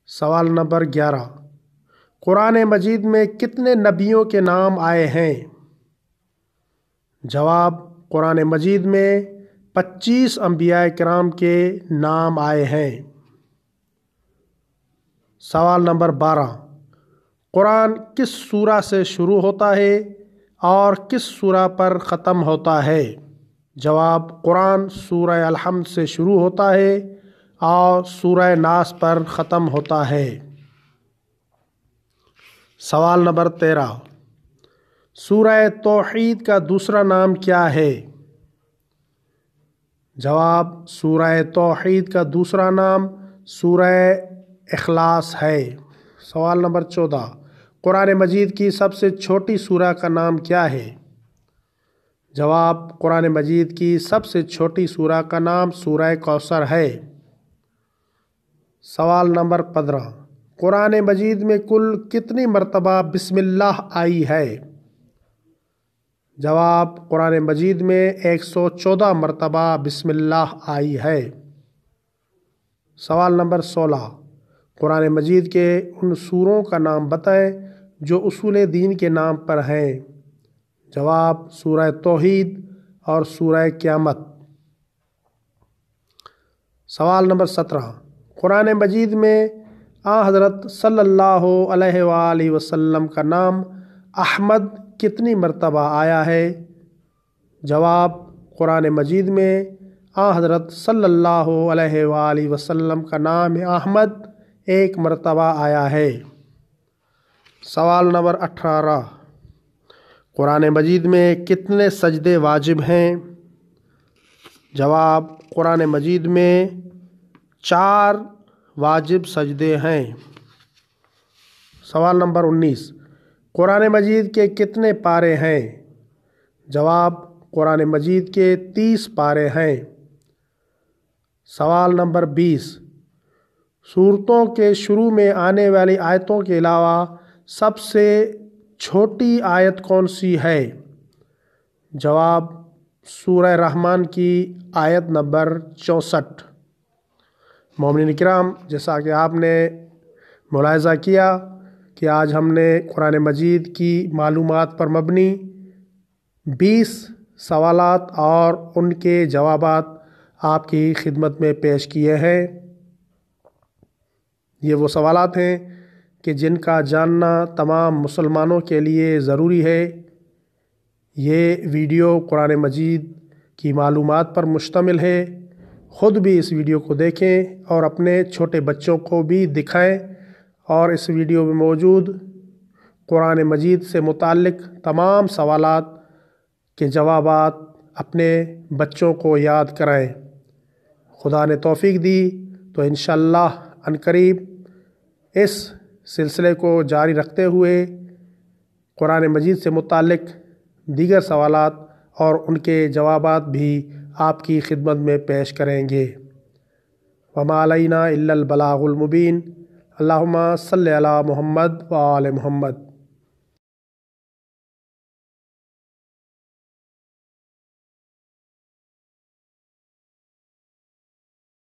سوال نمبر 11، قرآن مجید میں کتنے نبیوں کے نام آئے ہیں؟ جواب، قرآن مجید میں 25 انبیاء کرام کے نام آئے ہیں۔ سوال نمبر 12، قرآن کس سورہ سے شروع ہوتا ہے اور کس سورہ پر ختم ہوتا ہے؟ جواب، قرآن سورہ الحمد سے شروع ہوتا ہے اور سورہ ناس پر ختم ہوتا ہے۔ سوال نمبر 13، سورہ توحید کا دوسرا نام کیا ہے؟ جواب، سورہ توحید کا دوسرا نام سورہ اخلاص ہے۔ سوال نمبر 14، قرآن مجید کی سب سے چھوٹی سورہ کا نام کیا ہے؟ جواب، قرآن مجید کی سب سے چھوٹی سورہ کا نام سورہ کوثر ہے۔ سوال نمبر 15، قرآن مجید میں کل کتنی مرتبہ بسم اللہ آئی ہے؟ جواب، قرآن مجید میں 114 مرتبہ بسم اللہ آئی ہے۔ سوال نمبر 16، قرآن مجید کے ان سوروں کا نام بتائیں جو اصول دین کے نام پر ہیں۔ جواب، سورہ توحید اور سورہ قیامت۔ سوال نمبر 17، قرآن مجید میں حضرت صلی اللہ علیہ وآلہ وسلم کا نام احمد کتنی مرتبہ آیا ہے؟ جواب، قرآن مجید میں حضرت صلی اللہ علیہ وآلہ وسلم کا نام احمد 1 مرتبہ آیا ہے۔ سوال نمبر 18، قرآن مجید میں کتنے سجدے واجب ہیں؟ جواب، قرآن مجید میں 4 واجب سجدے ہیں۔ سوال نمبر 19، قرآن مجید کے کتنے پارے ہیں؟ جواب، قرآن مجید کے 30 پارے ہیں۔ سوال نمبر 20، سورتوں کے شروع میں آنے والی آیتوں کے علاوہ سب سے چھوٹی آیت کون سی ہے؟ جواب، سورہ رحمان کی آیت نمبر 64۔ مومنین کرام، جیسا کہ آپ نے ملاحظہ کیا کہ آج ہم نے قرآن مجید کی معلومات پر مبنی 20 سوالات اور ان کے جوابات آپ کی خدمت میں پیش کیے ہیں۔ یہ وہ سوالات ہیں کہ جن کا جاننا تمام مسلمانوں کے لیے ضروری ہے۔ یہ ویڈیو قرآن مجید کی معلومات پر مشتمل ہے۔ خود بھی اس ویڈیو کو دیکھیں اور اپنے چھوٹے بچوں کو بھی دکھائیں، اور اس ویڈیو میں موجود قرآن مجید سے متعلق تمام سوالات کے جوابات اپنے بچوں کو یاد کرائیں۔ خدا نے توفیق دی تو انشاءاللہ عنقریب اس سلسلے کو جاری رکھتے ہوئے قرآن مجید سے متعلق دیگر سوالات اور ان کے جوابات بھی آپ کی خدمت میں پیش کریں گے۔ وما علینا الا البلاغ المبین۔ اللہم صلی علی محمد و آل محمد۔